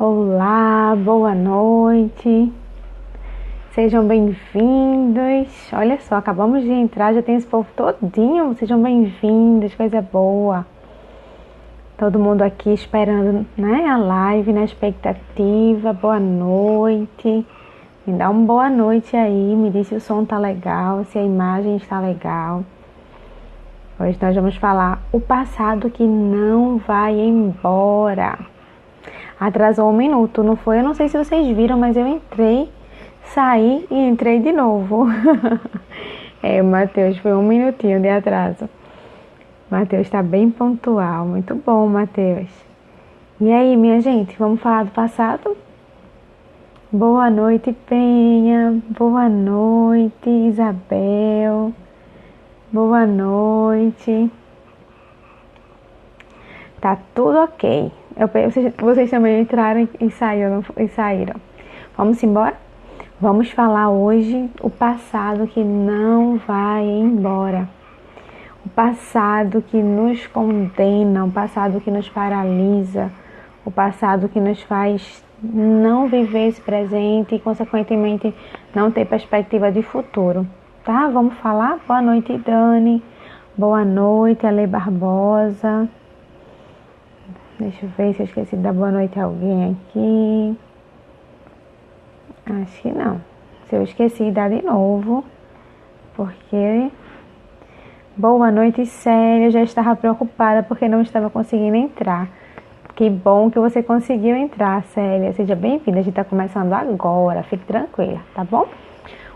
Olá, boa noite, sejam bem-vindos. Olha só, acabamos de entrar, já tem esse povo todinho. Sejam bem-vindos, coisa boa. Todo mundo aqui esperando, né, a live, na expectativa. Boa noite. Me dá uma boa noite aí, me diz se o som tá legal, se a imagem está legal. Hoje nós vamos falar o passado que não vai embora. Atrasou 1 minuto, não foi? Eu não sei se vocês viram, mas eu entrei, saí e entrei de novo. Matheus, foi 1 minutinho de atraso. Matheus está bem pontual, muito bom, Matheus. E aí, minha gente, vamos falar do passado? Boa noite, Penha. Boa noite, Isabel. Boa noite. Tá tudo ok. Vocês também entraram e saíram. Vamos embora? Vamos falar hoje o passado que não vai embora. O passado que nos condena, o passado que nos paralisa, o passado que nos faz não viver esse presente e, consequentemente, não ter perspectiva de futuro. Tá? Vamos falar? Boa noite, Dani. Boa noite, Ale Barbosa. Deixa eu ver se eu esqueci de dar boa noite a alguém aqui. Acho que não. Se eu esqueci, dá de novo. Porque... Boa noite, Célia. Eu já estava preocupada porque não estava conseguindo entrar. Que bom que você conseguiu entrar, Célia. Seja bem-vinda. A gente está começando agora. Fique tranquila, tá bom?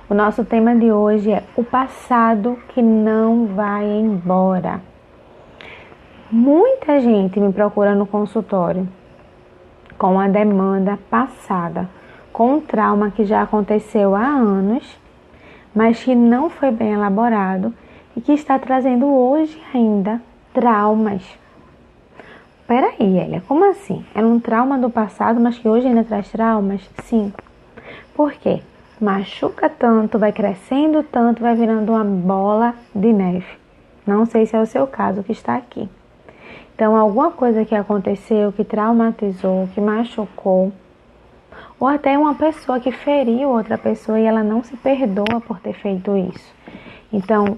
O nosso tema de hoje é o passado que não vai embora. Muita gente me procura no consultório com a demanda passada, com um trauma que já aconteceu há anos, mas que não foi bem elaborado e que está trazendo hoje ainda traumas. Peraí, Elia, como assim? Era um trauma do passado, mas que hoje ainda traz traumas? Sim. Por quê? Machuca tanto, vai crescendo tanto, vai virando uma bola de neve. Não sei se é o seu caso que está aqui. Então, alguma coisa que aconteceu, que traumatizou, que machucou, ou até uma pessoa que feriu outra pessoa e ela não se perdoa por ter feito isso. Então,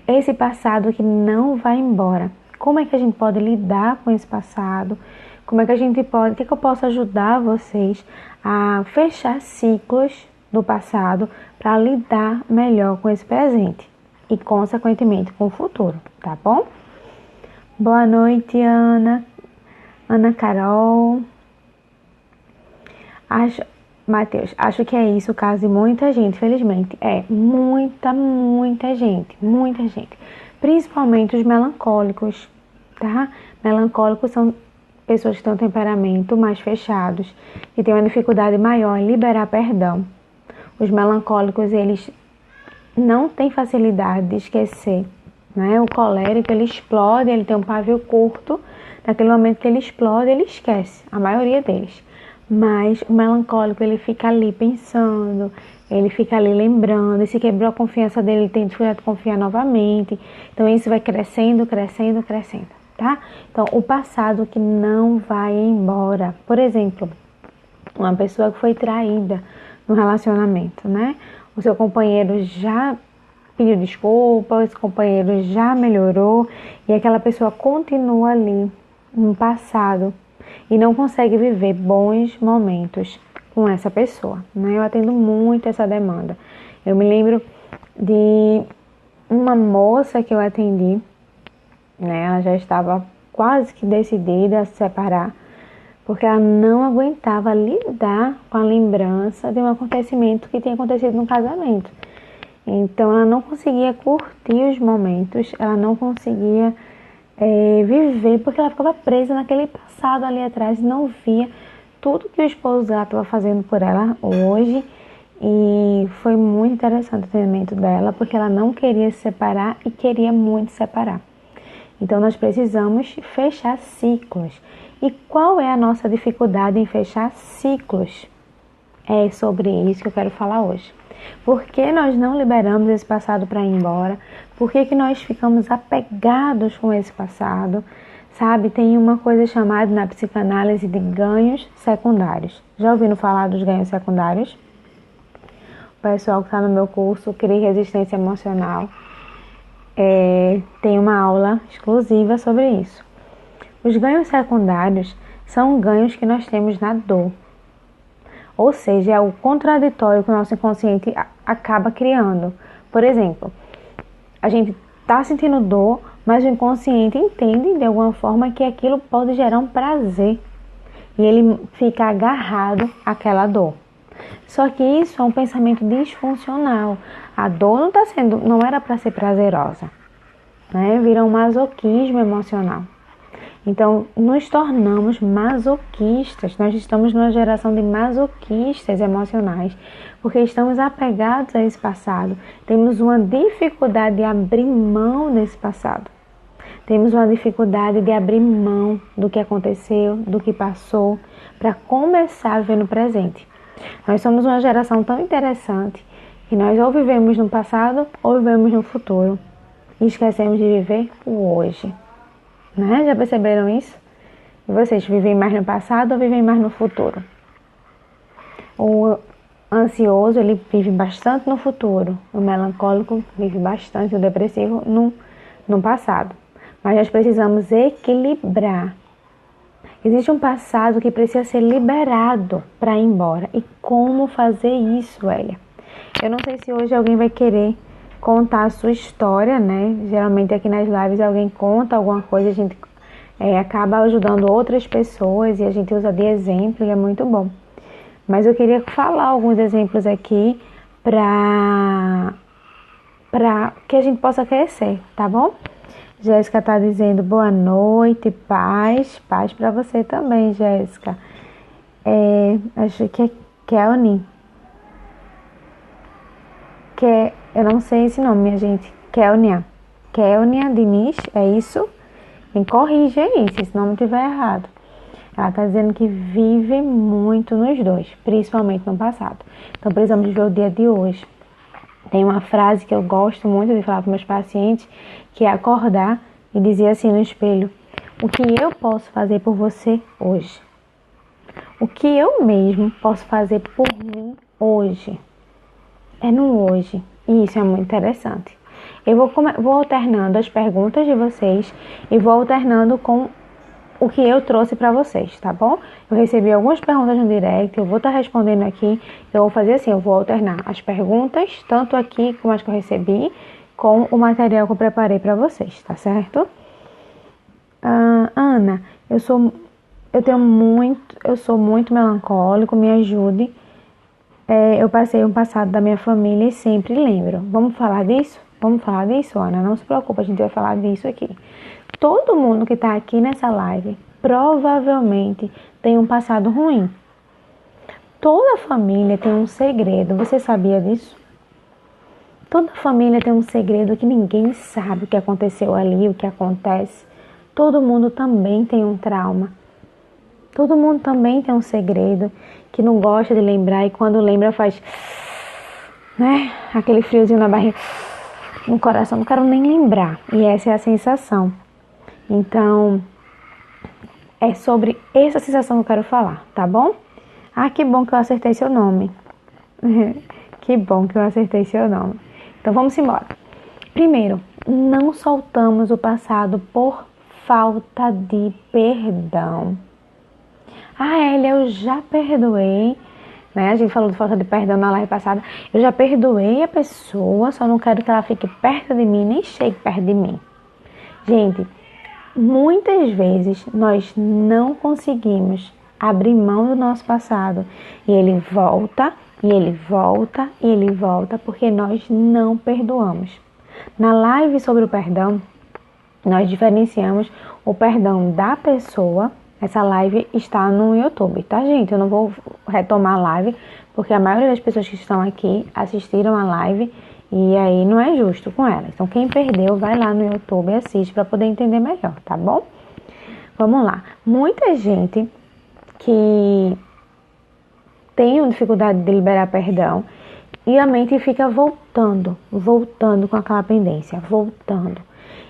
esse passado que não vai embora. Como é que a gente pode lidar com esse passado? Como é que a gente pode, o que eu posso ajudar vocês a fechar ciclos do passado para lidar melhor com esse presente e, consequentemente, com o futuro, tá bom? Boa noite, Ana Carol. Matheus, acho que é isso o caso de muita gente, felizmente. Muita gente. Principalmente os melancólicos, tá? Melancólicos são pessoas que têm um temperamento mais fechados e têm uma dificuldade maior em liberar perdão. Os melancólicos, eles não têm facilidade de esquecer, né? O colérico, ele explode, ele tem um pavio curto. Naquele momento que ele explode, ele esquece, a maioria deles. Mas o melancólico, ele fica ali pensando, ele fica ali lembrando, e se quebrou a confiança dele, ele tem dificuldade de confiar novamente. Então isso vai crescendo, tá? Então o passado que não vai embora. Por exemplo, uma pessoa que foi traída no relacionamento, né? O seu companheiro já pediu desculpa, esse companheiro já melhorou e aquela pessoa continua ali no passado e não consegue viver bons momentos com essa pessoa, né? Eu atendo muito essa demanda. Eu me lembro de uma moça que eu atendi, né? Ela já estava quase que decidida a se separar, porque ela não aguentava lidar com a lembrança de um acontecimento que tinha acontecido no casamento. Então ela não conseguia curtir os momentos, ela não conseguia viver, porque ela ficava presa naquele passado ali atrás e não via tudo que o esposo dela estava fazendo por ela hoje. E foi muito interessante o atendimento dela, porque ela não queria se separar e queria muito se separar. Então nós precisamos fechar ciclos. E qual é a nossa dificuldade em fechar ciclos? É sobre isso que eu quero falar hoje. Por que nós não liberamos esse passado para ir embora? Por que nós ficamos apegados com esse passado? Sabe, tem uma coisa chamada na psicanálise de ganhos secundários. Já ouviram falar dos ganhos secundários? O pessoal que está no meu curso Crie Resistência Emocional tem uma aula exclusiva sobre isso. Os ganhos secundários são ganhos que nós temos na dor. Ou seja, é o contraditório que o nosso inconsciente acaba criando. Por exemplo, a gente está sentindo dor, mas o inconsciente entende de alguma forma que aquilo pode gerar um prazer. E ele fica agarrado àquela dor. Só que isso é um pensamento disfuncional. A dor não era para ser prazerosa, né? Vira um masoquismo emocional. Então, nos tornamos masoquistas. Nós estamos numa geração de masoquistas emocionais, porque estamos apegados a esse passado. Temos uma dificuldade de abrir mão desse passado. Temos uma dificuldade de abrir mão do que aconteceu, do que passou, para começar a viver no presente. Nós somos uma geração tão interessante que nós ou vivemos no passado ou vivemos no futuro e esquecemos de viver o hoje. Né? Já perceberam isso? E vocês vivem mais no passado ou vivem mais no futuro? O ansioso, ele vive bastante no futuro. O melancólico vive bastante, o depressivo no passado. Mas nós precisamos equilibrar. Existe um passado que precisa ser liberado para ir embora. E como fazer isso, Elia? Eu não sei se hoje alguém vai querer contar a sua história, né? Geralmente aqui nas lives alguém conta alguma coisa, a gente acaba ajudando outras pessoas e a gente usa de exemplo e é muito bom. Mas eu queria falar alguns exemplos aqui para que a gente possa crescer, tá bom? Jéssica tá dizendo boa noite, paz para você também, Jéssica. Acho que é Kelny. Eu não sei esse nome, minha gente. Kelnia Diniz, é isso? Me corrija aí, se esse nome estiver errado. Ela está dizendo que vive muito nos dois, principalmente no passado. Então precisamos ver o dia de hoje. Tem uma frase que eu gosto muito de falar para meus pacientes, que é acordar e dizer assim no espelho: o que eu posso fazer por você hoje? O que eu mesmo posso fazer por mim hoje? É no hoje. E isso é muito interessante. Eu vou alternando as perguntas de vocês e vou alternando com o que eu trouxe para vocês, tá bom? Eu recebi algumas perguntas no direct, eu vou estar respondendo aqui. Eu vou fazer assim, eu vou alternar as perguntas, tanto aqui como as que eu recebi, com o material que eu preparei para vocês, tá certo? Ana, eu sou muito melancólico, me ajude. Eu passei um passado da minha família e sempre lembro. Vamos falar disso? Vamos falar disso, Ana? Não se preocupe, a gente vai falar disso aqui. Todo mundo que está aqui nessa live provavelmente tem um passado ruim. Toda família tem um segredo. Você sabia disso? Toda família tem um segredo que ninguém sabe o que aconteceu ali, o que acontece. Todo mundo também tem um trauma. Todo mundo também tem um segredo que não gosta de lembrar e quando lembra faz, né, aquele friozinho na barriga, no coração, não quero nem lembrar. E essa é a sensação. Então, é sobre essa sensação que eu quero falar, tá bom? Que bom que eu acertei seu nome. Que bom que eu acertei seu nome. Então, vamos embora. Primeiro, não soltamos o passado por falta de perdão. Elia, eu já perdoei, né? A gente falou de falta de perdão na live passada. Eu já perdoei a pessoa, só não quero que ela fique perto de mim, nem chegue perto de mim. Gente, muitas vezes nós não conseguimos abrir mão do nosso passado. E ele volta, e ele volta, e ele volta, porque nós não perdoamos. Na live sobre o perdão, nós diferenciamos o perdão da pessoa. Essa live está no YouTube, tá, gente? Eu não vou retomar a live, porque a maioria das pessoas que estão aqui assistiram a live e aí não é justo com elas. Então, quem perdeu, vai lá no YouTube e assiste para poder entender melhor, tá bom? Vamos lá. Muita gente que tem dificuldade de liberar perdão e a mente fica voltando com aquela pendência, voltando.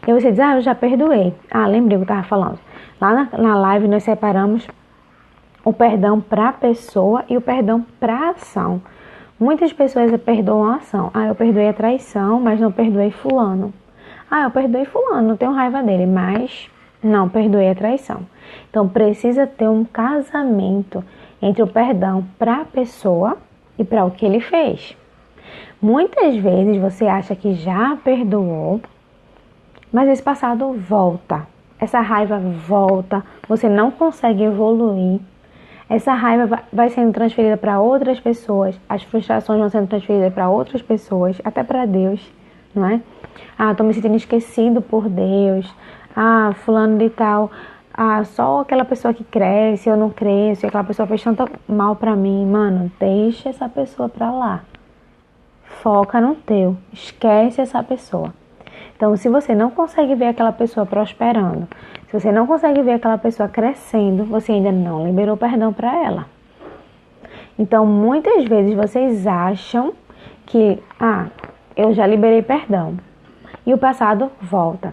E você diz, eu já perdoei. Lembrei o que eu estava falando. Lá na live nós separamos o perdão para a pessoa e o perdão para a ação. Muitas pessoas perdoam a ação. Eu perdoei a traição, mas não perdoei fulano. Eu perdoei fulano, não tenho raiva dele, mas não perdoei a traição. Então precisa ter um casamento entre o perdão para a pessoa e para o que ele fez. Muitas vezes você acha que já perdoou, mas esse passado volta. Essa raiva volta, você não consegue evoluir. Essa raiva vai sendo transferida para outras pessoas, as frustrações vão sendo transferidas para outras pessoas, até para Deus, não é? Tô me sentindo esquecido por Deus. Fulano de tal, só aquela pessoa que cresce, eu não cresço, e aquela pessoa fez tanto mal pra mim. Mano, deixa essa pessoa pra lá. Foca no teu, esquece essa pessoa. Então, se você não consegue ver aquela pessoa prosperando, se você não consegue ver aquela pessoa crescendo, você ainda não liberou perdão pra ela. Então, muitas vezes vocês acham que, eu já liberei perdão. E o passado volta.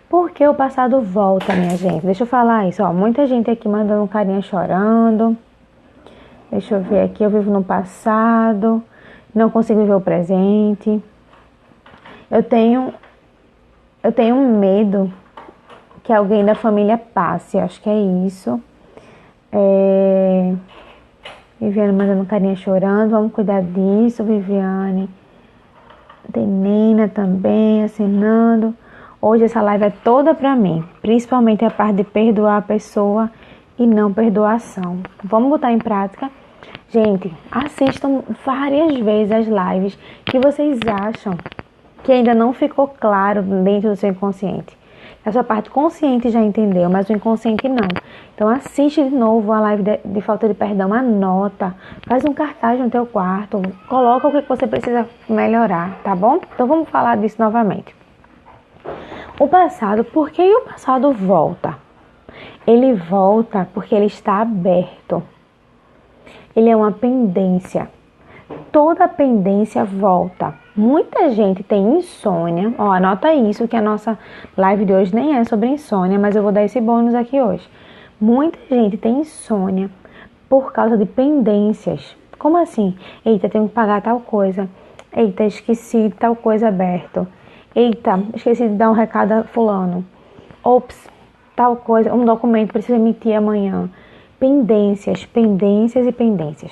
Por que o passado volta, minha gente? Deixa eu falar isso. Muita gente aqui mandando carinha chorando. Deixa eu ver aqui. Eu vivo no passado. Não consigo viver o presente. Eu tenho medo que alguém da família passe. Acho que é isso. Viviane mandando carinha chorando. Vamos cuidar disso, Viviane. Tem Nina também assinando. Hoje essa live é toda pra mim, principalmente a parte de perdoar a pessoa e não perdoação. Vamos botar em prática? Gente, assistam várias vezes as lives que vocês acham que ainda não ficou claro dentro do seu inconsciente. A sua parte consciente já entendeu, mas o inconsciente não. Então assiste de novo a live de falta de perdão, anota, faz um cartaz no teu quarto, coloca o que você precisa melhorar, tá bom? Então vamos falar disso novamente. O passado, por que o passado volta? Ele volta porque ele está aberto. Ele é uma pendência. Toda pendência volta. Muita gente tem insônia. Anota isso, que a nossa live de hoje nem é sobre insônia, mas eu vou dar esse bônus aqui hoje. Muita gente tem insônia por causa de pendências. Como assim? Eita, tenho que pagar tal coisa. Eita, esqueci tal coisa aberto. Eita, esqueci de dar um recado a fulano. Ops, tal coisa, um documento precisa emitir amanhã. Pendências, pendências e pendências.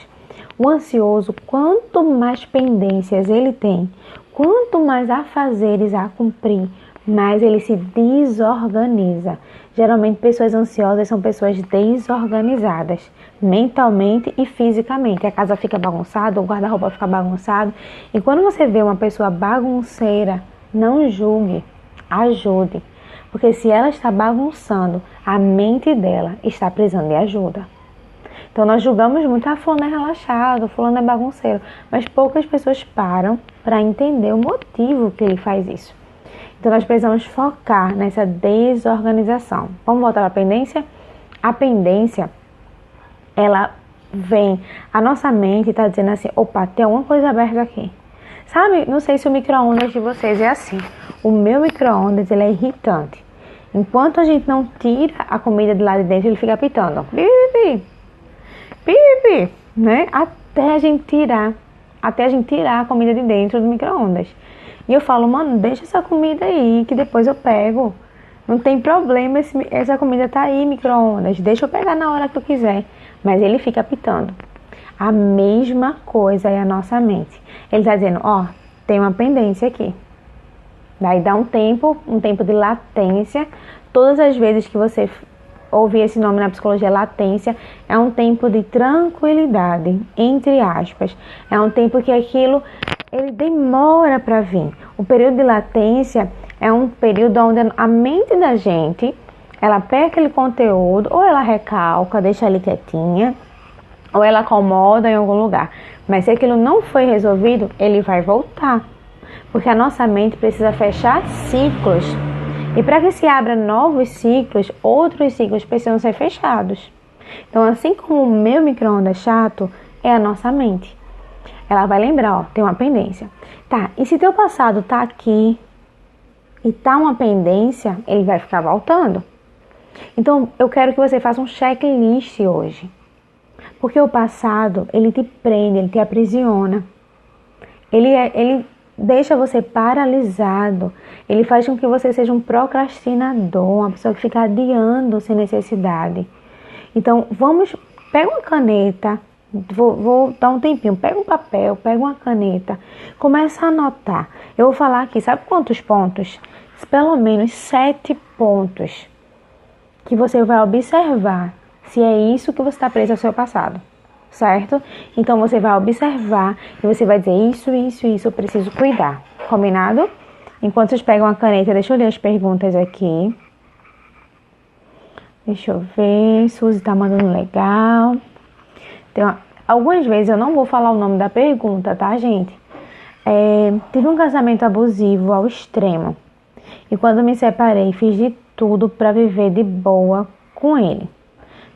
O ansioso, quanto mais pendências ele tem, quanto mais afazeres a cumprir, mais ele se desorganiza. Geralmente pessoas ansiosas são pessoas desorganizadas, mentalmente e fisicamente. A casa fica bagunçada, o guarda-roupa fica bagunçado. E quando você vê uma pessoa bagunceira, não julgue, ajude. Porque se ela está bagunçando, a mente dela está precisando de ajuda. Então nós julgamos muito, fulano é relaxado, fulano é bagunceiro. Mas poucas pessoas param para entender o motivo que ele faz isso. Então nós precisamos focar nessa desorganização. Vamos voltar para a pendência? A pendência, ela vem, a nossa mente está dizendo assim, opa, tem alguma coisa aberta aqui. Sabe, não sei se o micro-ondas de vocês é assim. O meu micro-ondas, ele é irritante. Enquanto a gente não tira a comida de lá de dentro, ele fica apitando. Pipi, pipi, né? Até a gente tirar a comida de dentro do micro-ondas. E eu falo, mano, deixa essa comida aí, que depois eu pego. Não tem problema, essa comida tá aí, micro-ondas. Deixa eu pegar na hora que eu quiser. Mas ele fica apitando. A mesma coisa é a nossa mente. Ele está dizendo, tem uma pendência aqui. Daí dá um tempo de latência. Todas as vezes que você ouvir esse nome na psicologia, latência, é um tempo de tranquilidade, entre aspas. É um tempo que aquilo, ele demora para vir. O período de latência é um período onde a mente da gente, ela pega aquele conteúdo, ou ela recalca, deixa ali quietinha, ou ela acomoda em algum lugar. Mas se aquilo não foi resolvido, ele vai voltar. Porque a nossa mente precisa fechar ciclos. E para que se abra novos ciclos, outros ciclos precisam ser fechados. Então, assim como o meu micro-ondas chato, é a nossa mente. Ela vai lembrar, tem uma pendência. Tá, e se teu passado tá aqui, e tá uma pendência, ele vai ficar voltando. Então, eu quero que você faça um checklist hoje. Porque o passado, ele te prende, ele te aprisiona. Ele deixa você paralisado. Ele faz com que você seja um procrastinador, uma pessoa que fica adiando sem necessidade. Então, pega uma caneta, vou dar um tempinho, pega um papel, pega uma caneta, começa a anotar. Eu vou falar aqui, sabe quantos pontos? Pelo menos 7 pontos que você vai observar se é isso que você está preso ao seu passado, certo? Então você vai observar e você vai dizer isso eu preciso cuidar, combinado? Enquanto vocês pegam a caneta, deixa eu ler as perguntas aqui. Deixa eu ver, Suzy tá mandando legal. Algumas vezes eu não vou falar o nome da pergunta, tá, gente? Tive um casamento abusivo ao extremo. E quando me separei, fiz de tudo para viver de boa com ele.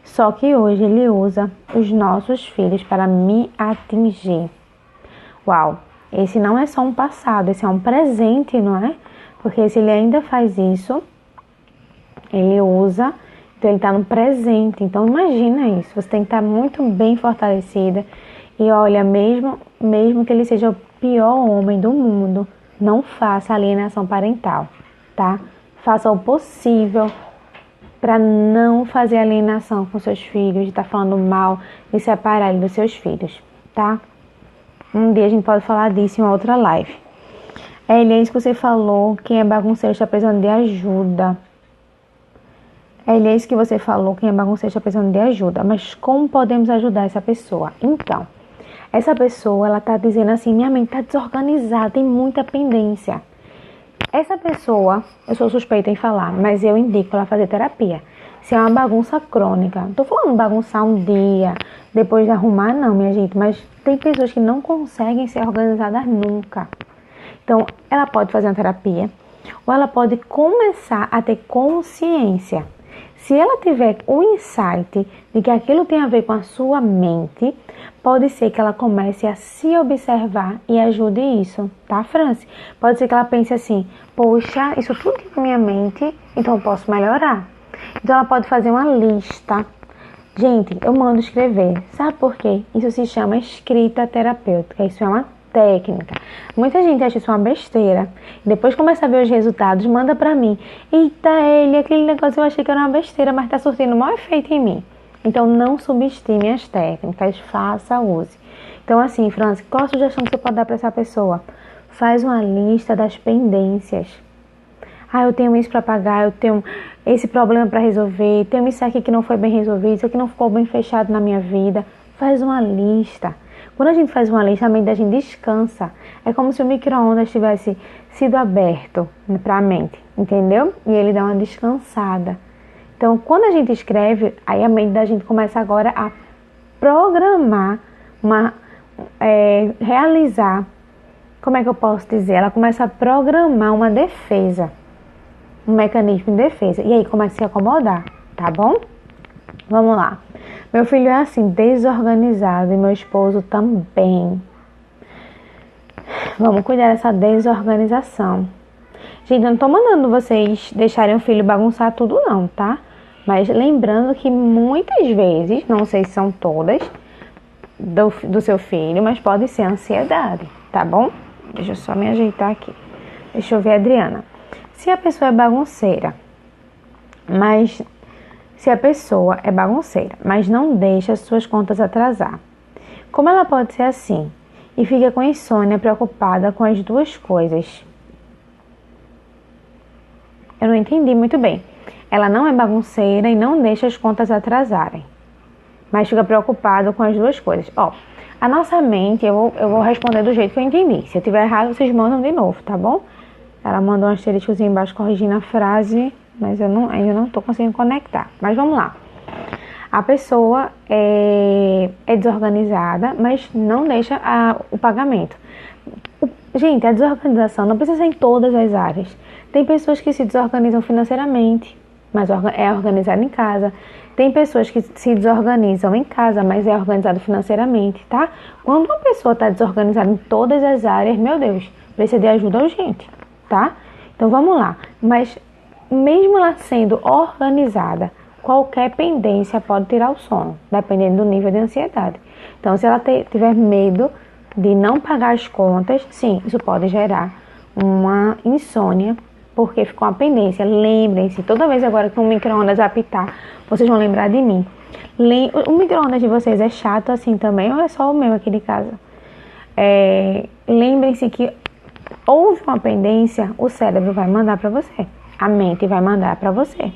Só que hoje ele usa os nossos filhos para me atingir. Uau, esse não é só um passado, esse é um presente, não é? Porque se ele ainda faz isso, ele usa, então ele está no presente. Então imagina isso, você tem que estar muito bem fortalecida. E olha, mesmo que ele seja o pior homem do mundo, não faça alienação parental, tá? Faça o possível para não fazer alienação com seus filhos, de estar falando mal e separar ele dos seus filhos, tá? Um dia a gente pode falar disso em outra live. É isso que você falou, quem é bagunceiro está precisando de ajuda. É isso que você falou, quem é bagunceiro está precisando de ajuda. Mas como podemos ajudar essa pessoa? Então, essa pessoa, ela está dizendo assim, minha mente está desorganizada, tem muita pendência. Essa pessoa, eu sou suspeita em falar, mas eu indico ela fazer terapia. Se é uma bagunça crônica, não tô falando bagunçar um dia, depois de arrumar não, minha gente, mas tem pessoas que não conseguem ser organizadas nunca. Então, ela pode fazer uma terapia, ou ela pode começar a ter consciência. Se ela tiver o insight de que aquilo tem a ver com a sua mente, pode ser que ela comece a se observar e ajude isso, tá, Franci? Pode ser que ela pense assim, poxa, isso tudo tem na minha mente, então eu posso melhorar. Então ela pode fazer uma lista. Gente, eu mando escrever. Sabe por quê? Isso se chama escrita terapêutica, isso é uma técnica. Muita gente acha isso uma besteira. Depois começa a ver os resultados, manda pra mim. Eita, aquele negócio eu achei que era uma besteira, mas tá surtindo o maior efeito em mim. Então não subestime as técnicas, faça, use. Então assim, Franci, qual a sugestão que você pode dar para essa pessoa? Faz uma lista das pendências. Eu tenho isso para pagar, eu tenho esse problema para resolver, tenho isso aqui que não foi bem resolvido, isso aqui não ficou bem fechado na minha vida. Faz uma lista. Quando a gente faz uma lista, a mente da gente descansa. É como se o micro-ondas tivesse sido aberto para a mente, entendeu? E ele dá uma descansada. Então, quando a gente escreve, aí a mente da gente começa agora a programar, realizar, como é que eu posso dizer? Ela começa a programar uma defesa, um mecanismo de defesa. E aí começa a se acomodar, tá bom? Vamos lá. Meu filho é assim, desorganizado, e meu esposo também. Vamos cuidar dessa desorganização. Gente, eu não tô mandando vocês deixarem o filho bagunçar tudo não, tá? Mas lembrando que muitas vezes, não sei se são todas, do seu filho, mas pode ser ansiedade, tá bom? Deixa eu só me ajeitar aqui. Deixa eu ver, Adriana. Se a pessoa é bagunceira, mas não deixa as suas contas atrasar, como ela pode ser assim? E fica com insônia, preocupada com as duas coisas. Eu não entendi muito bem. Ela não é bagunceira e não deixa as contas atrasarem, mas fica preocupada com as duas coisas. A nossa mente, eu vou responder do jeito que eu entendi. Se eu tiver errado, vocês mandam de novo, tá bom? Ela mandou um asteriscozinho embaixo corrigindo a frase, mas ainda não estou conseguindo conectar. Mas vamos lá. A pessoa é desorganizada, mas não deixa o pagamento. Gente, a desorganização não precisa ser em todas as áreas. Tem pessoas que se desorganizam financeiramente, mas é organizado em casa. Tem pessoas que se desorganizam em casa, mas é organizado financeiramente, tá? Quando uma pessoa está desorganizada em todas as áreas, meu Deus, precisa de ajuda urgente, tá? Então vamos lá, mas mesmo ela sendo organizada, qualquer pendência pode tirar o sono, dependendo do nível de ansiedade. Então se ela tiver medo de não pagar as contas, sim, isso pode gerar uma insônia, porque ficou uma pendência. Lembrem-se, toda vez agora que um micro-ondas apitar, vocês vão lembrar de mim. O micro-ondas de vocês é chato assim também, ou é só o meu aqui de casa? Lembrem-se que houve uma pendência, o cérebro vai mandar para você, a mente vai mandar para você.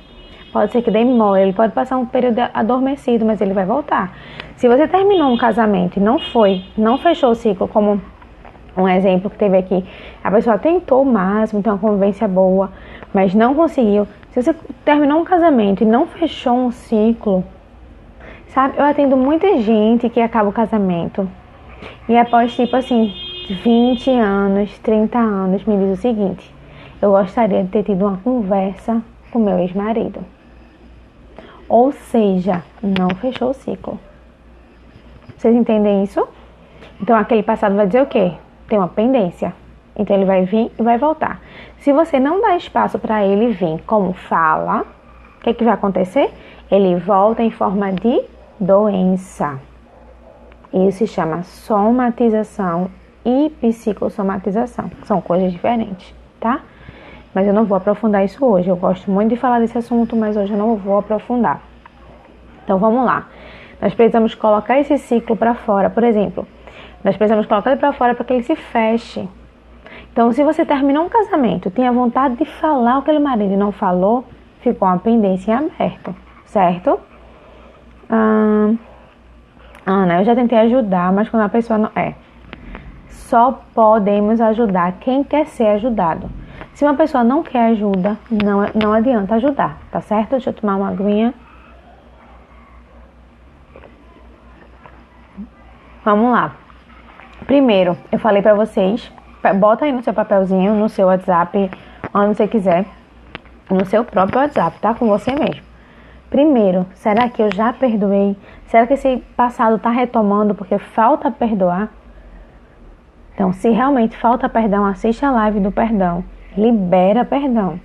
Pode ser que demore, ele pode passar um período adormecido, mas ele vai voltar. Se você terminou um casamento e não fechou o ciclo, como um exemplo que teve aqui, a pessoa tentou o máximo, tem uma convivência boa, mas não conseguiu. Se você terminou um casamento e não fechou um ciclo, sabe, eu atendo muita gente que acaba o casamento e após, tipo assim, 20 anos, 30 anos, me diz o seguinte: eu gostaria de ter tido uma conversa com meu ex-marido. Ou seja, não fechou o ciclo. Vocês entendem isso? Então aquele passado vai dizer o quê? Tem uma pendência. Então ele vai vir e vai voltar. Se você não dá espaço para ele vir como fala, o que vai acontecer? Ele volta em forma de doença. Isso se chama somatização e psicossomatização. São coisas diferentes, tá? Mas eu não vou aprofundar isso hoje. Eu gosto muito de falar desse assunto, mas hoje eu não vou aprofundar. Então vamos lá. Nós precisamos colocar esse ciclo para fora. Por exemplo, nós precisamos colocar ele para fora para que ele se feche. Então, se você terminou um casamento, tinha vontade de falar o que aquele marido não falou, ficou uma pendência em aberto, certo? Ana, eu já tentei ajudar, mas quando a pessoa não... Só podemos ajudar quem quer ser ajudado. Se uma pessoa não quer ajuda, não adianta ajudar, tá certo? Deixa eu tomar uma aguinha. Vamos lá. Primeiro, eu falei pra vocês, bota aí no seu papelzinho, no seu WhatsApp, onde você quiser, no seu próprio WhatsApp, tá? Com você mesmo. Primeiro, será que eu já perdoei? Será que esse passado tá retomando porque falta perdoar? Então, se realmente falta perdão, assiste a live do perdão. Libera perdão.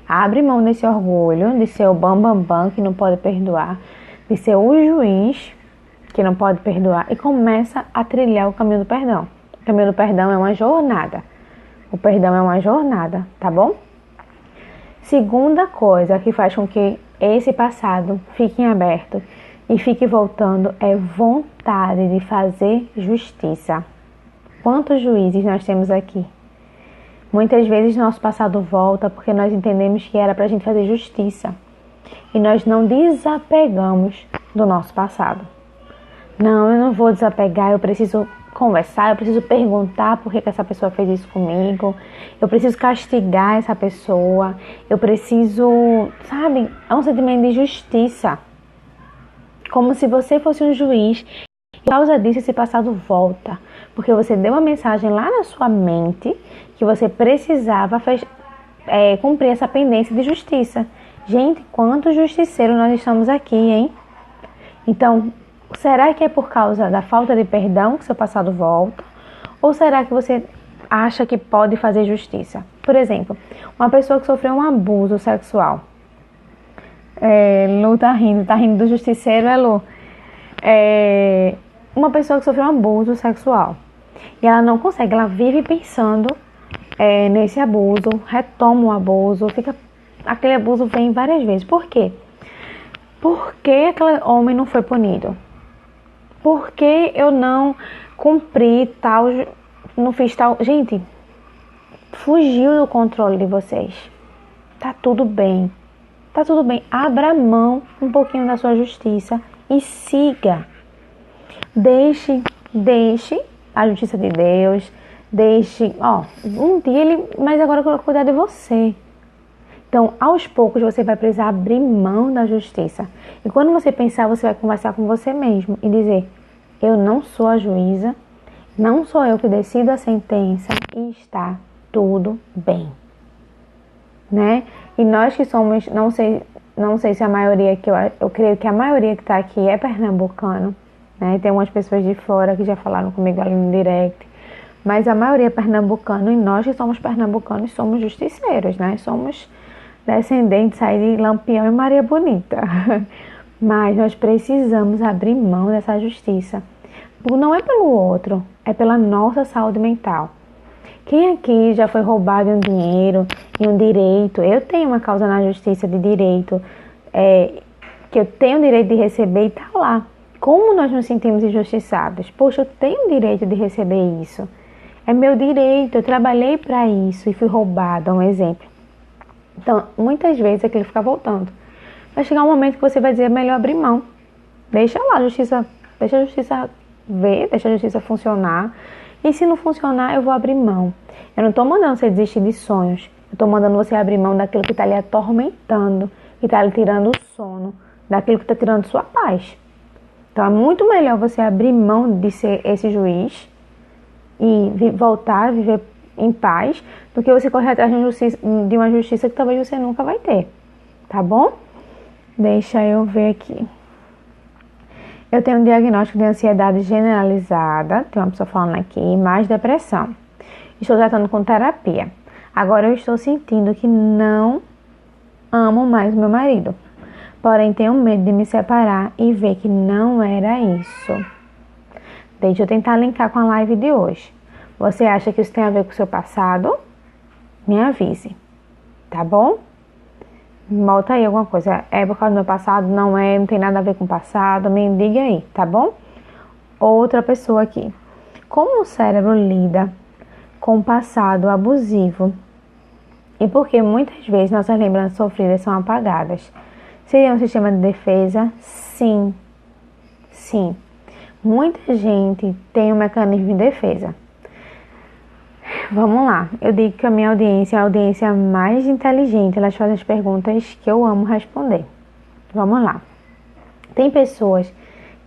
Abre mão desse orgulho, de ser o bambambam que não pode perdoar, de ser o juiz que não pode perdoar, e começa a trilhar o caminho do perdão. O caminho do perdão é uma jornada. O perdão é uma jornada, tá bom? Segunda coisa que faz com que esse passado fique em aberto e fique voltando é vontade de fazer justiça. Quantos juízes nós temos aqui? Muitas vezes nosso passado volta porque nós entendemos que era para a gente fazer justiça. E nós não desapegamos do nosso passado. Não, eu não vou desapegar, eu preciso conversar, eu preciso perguntar por que essa pessoa fez isso comigo. Eu preciso castigar essa pessoa. Eu preciso, sabe, é um sentimento de justiça. Como se você fosse um juiz. Por causa disso, esse passado volta. Porque você deu uma mensagem lá na sua mente que você precisava cumprir essa pendência de justiça. Gente, quantos justiceiros nós estamos aqui, hein? Então, será que é por causa da falta de perdão que seu passado volta? Ou será que você acha que pode fazer justiça? Por exemplo, uma pessoa que sofreu um abuso sexual. Lu tá rindo do justiceiro, Lu? Uma pessoa que sofreu um abuso sexual e ela não consegue, ela vive pensando nesse abuso, retoma o abuso, aquele abuso vem várias vezes. Por quê? Por que aquele homem não foi punido? Por que eu não cumpri tal, não fiz tal? Gente, fugiu do controle de vocês. Tá tudo bem. Tá tudo bem. Abra mão um pouquinho da sua justiça e siga. Deixe a justiça de Deus. Um dia mas agora eu vou cuidar de você. Então, aos poucos, você vai precisar abrir mão da justiça. E quando você pensar, você vai conversar com você mesmo e dizer: eu não sou a juíza, não sou eu que decido a sentença e está tudo bem. Né? E nós que somos, não sei se a maioria, eu creio que a maioria que está aqui é pernambucano, né? Tem umas pessoas de fora que já falaram comigo ali no direct, mas a maioria é pernambucano, e nós que somos pernambucanos somos justiceiros, né? Somos descendentes aí de Lampião e Maria Bonita. Mas nós precisamos abrir mão dessa justiça. Não é pelo outro, é pela nossa saúde mental. Quem aqui já foi roubado em um dinheiro, em um direito? Eu tenho uma causa na justiça de direito, que eu tenho o direito de receber e tá lá. Como nós nos sentimos injustiçados? Poxa, eu tenho o direito de receber isso. É meu direito, eu trabalhei para isso e fui roubada, um exemplo. Então, muitas vezes aquilo fica voltando. Vai chegar um momento que você vai dizer, é melhor abrir mão. Deixa lá a justiça, deixa a justiça ver, deixa a justiça funcionar. E se não funcionar, eu vou abrir mão. Eu não estou mandando você desistir de sonhos. Eu estou mandando você abrir mão daquilo que está lhe atormentando, que está lhe tirando o sono, daquilo que está tirando sua paz. Então, é muito melhor você abrir mão de ser esse juiz e voltar a viver em paz, do que você correr atrás de uma justiça que talvez você nunca vai ter. Tá bom? Deixa eu ver aqui. Eu tenho um diagnóstico de ansiedade generalizada, tem uma pessoa falando aqui, mais depressão. Estou tratando com terapia. Agora eu estou sentindo que não amo mais meu marido. Porém, tenho medo de me separar e ver que não era isso. Deixa eu tentar linkar com a live de hoje. Você acha que isso tem a ver com o seu passado? Me avise, tá bom? Bota aí alguma coisa. É por causa do meu passado? Não é, não tem nada a ver com o passado. Me diga aí, tá bom? Outra pessoa aqui. Como o cérebro lida com o passado abusivo? E por que muitas vezes nossas lembranças sofridas são apagadas? Seria um sistema de defesa? Sim. Sim. Muita gente tem um mecanismo de defesa. Vamos lá. Eu digo que a minha audiência é a audiência mais inteligente. Elas fazem as perguntas que eu amo responder. Vamos lá. Tem pessoas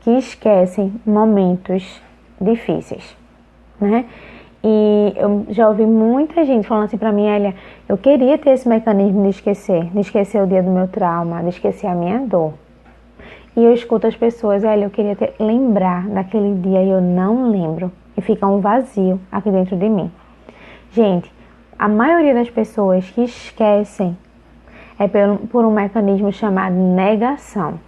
que esquecem momentos difíceis, né? E eu já ouvi muita gente falando assim pra mim, Elia, eu queria ter esse mecanismo de esquecer o dia do meu trauma, de esquecer a minha dor. E eu escuto as pessoas, Elia, eu queria lembrar daquele dia e eu não lembro. E fica um vazio aqui dentro de mim. Gente, a maioria das pessoas que esquecem é por um mecanismo chamado negação.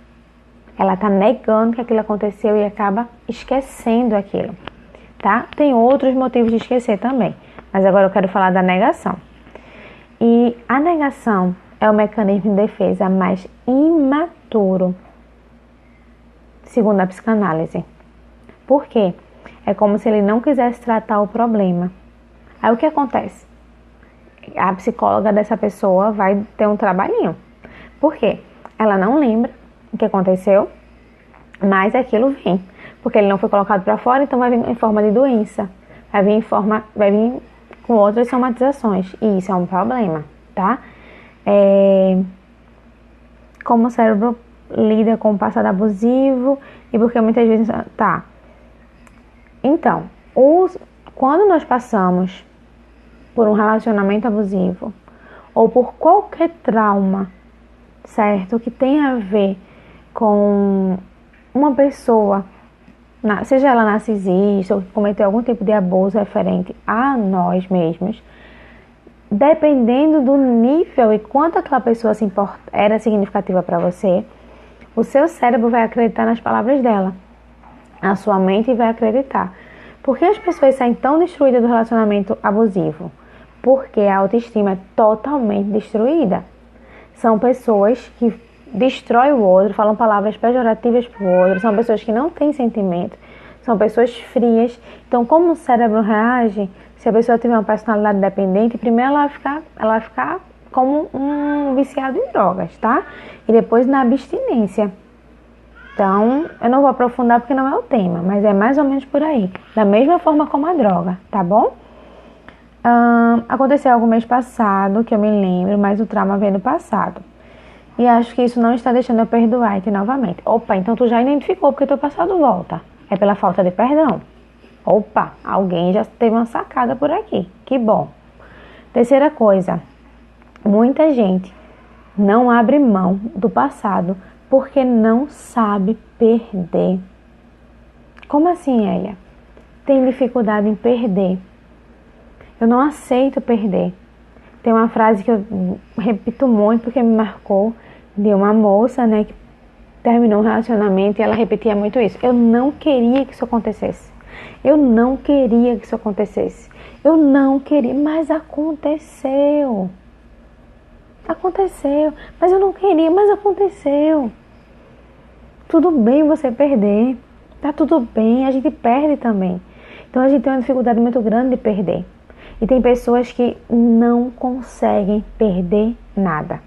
Ela está negando que aquilo aconteceu e acaba esquecendo aquilo, tá? Tem outros motivos de esquecer também, mas agora eu quero falar da negação. E a negação é o mecanismo de defesa mais imaturo, segundo a psicanálise. Por quê? É como se ele não quisesse tratar o problema. Aí o que acontece? A psicóloga dessa pessoa vai ter um trabalhinho. Por quê? Ela não lembra o que aconteceu, mas aquilo vem. Porque ele não foi colocado para fora, então vai vir em forma de doença. Vai vir com outras somatizações. E isso é um problema, tá? Como o cérebro lida com o passado abusivo e porque muitas vezes... Tá. Então, quando nós passamos por um relacionamento abusivo ou por qualquer trauma, certo? Que tenha a ver com uma pessoa, seja ela narcisista ou que cometeu algum tipo de abuso referente a nós mesmos, dependendo do nível e quanto aquela pessoa era significativa para você, o seu cérebro vai acreditar nas palavras dela. A sua mente vai acreditar. Por que as pessoas saem tão destruídas do relacionamento abusivo? Porque a autoestima é totalmente destruída. São pessoas que destroem o outro, falam palavras pejorativas para o outro, são pessoas que não têm sentimento, são pessoas frias. Então, como o cérebro reage? Se a pessoa tiver uma personalidade dependente, primeiro ela vai ficar como um viciado em drogas, tá? E depois na abstinência. Então, eu não vou aprofundar porque não é o tema, mas é mais ou menos por aí. Da mesma forma como a droga, tá bom? Aconteceu algo mês passado, que eu me lembro, mas o trauma veio do passado. E acho que isso não está deixando eu perdoar-te novamente. Opa, então tu já identificou porque teu passado volta. É pela falta de perdão. Opa, alguém já teve uma sacada por aqui. Que bom. Terceira coisa. Muita gente não abre mão do passado porque não sabe perder. Como assim, Elia? Tem dificuldade em perder. Eu não aceito perder. Tem uma frase que eu repito muito porque me marcou, de uma moça, né, que terminou um relacionamento e ela repetia muito isso. Eu não queria que isso acontecesse. Eu não queria que isso acontecesse. Eu não queria, mas aconteceu. Aconteceu. Mas eu não queria, mas aconteceu. Tudo bem você perder. Tá tudo bem, a gente perde também. Então a gente tem uma dificuldade muito grande de perder. E tem pessoas que não conseguem perder nada.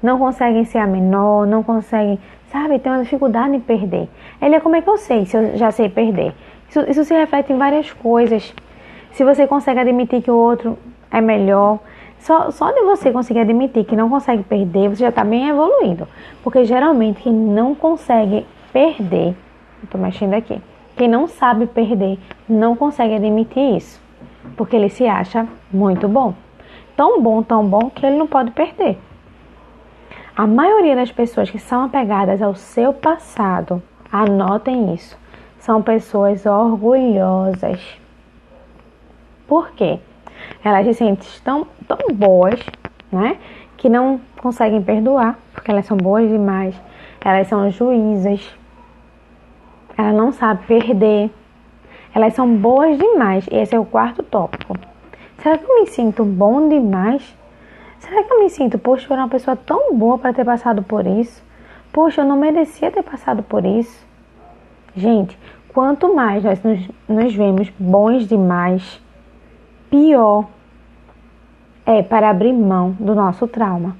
Não conseguem ser a menor, não conseguem, sabe, tem uma dificuldade em perder. Ele, como é que eu sei se eu já sei perder? Isso se reflete em várias coisas. Se você consegue admitir que o outro é melhor, só de você conseguir admitir que não consegue perder, você já está bem evoluído. Porque geralmente quem não consegue perder, estou mexendo aqui, quem não sabe perder, não consegue admitir isso. Porque ele se acha muito bom. Tão bom que ele não pode perder. A maioria das pessoas que são apegadas ao seu passado, anotem isso, são pessoas orgulhosas. Por quê? Elas se sentem tão boas, né? Que não conseguem perdoar, porque elas são boas demais. Elas são juízas. Elas não sabem perder. Elas são boas demais. Esse é o quarto tópico. Será que eu me sinto bom demais? Será que eu me sinto, poxa, eu era uma pessoa tão boa para ter passado por isso? Poxa, eu não merecia ter passado por isso. Gente, quanto mais nós nos vemos bons demais, pior é para abrir mão do nosso trauma.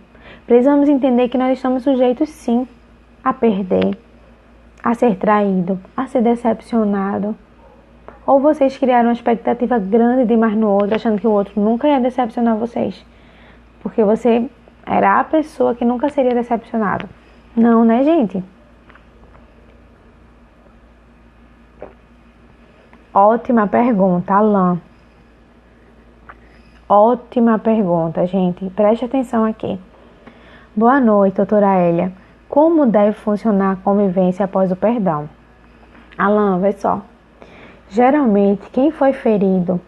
Precisamos entender que nós estamos sujeitos, sim, a perder, a ser traído, a ser decepcionado. Ou vocês criaram uma expectativa grande demais no outro, achando que o outro nunca ia decepcionar vocês. Porque você era a pessoa que nunca seria decepcionado. Não, né, gente? Ótima pergunta, Alan. Ótima pergunta, gente. Preste atenção aqui. Boa noite, doutora Hélia. Como deve funcionar a convivência após o perdão? Alan, vê só. Geralmente, quem foi ferido,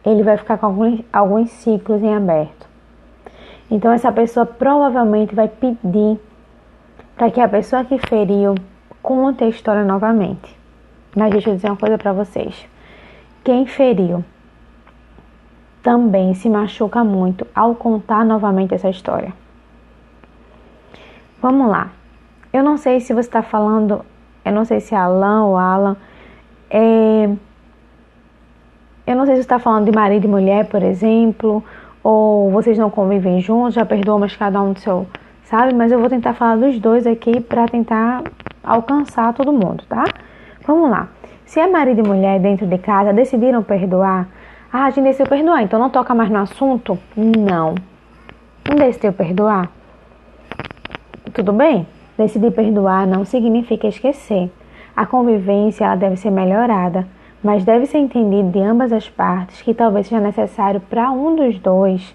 ele vai ficar com alguns ciclos em aberto. Então, essa pessoa provavelmente vai pedir para que a pessoa que feriu conte a história novamente. Mas deixa eu dizer uma coisa para vocês. Quem feriu também se machuca muito ao contar novamente essa história. Vamos lá. Eu não sei se você está falando, eu não sei se é Alan ou Alan, eu não sei se você está falando de marido e mulher, por exemplo, ou vocês não convivem juntos, já perdoam, mas cada um do seu, sabe? Mas eu vou tentar falar dos dois aqui para tentar alcançar todo mundo, tá? Vamos lá. Se é marido e mulher dentro de casa, decidiram perdoar, a gente decidiu perdoar, então não toca mais no assunto? Não. Não decidiu perdoar? Tudo bem? Decidir perdoar não significa esquecer. A convivência ela deve ser melhorada, mas deve ser entendido de ambas as partes que talvez seja necessário para um dos dois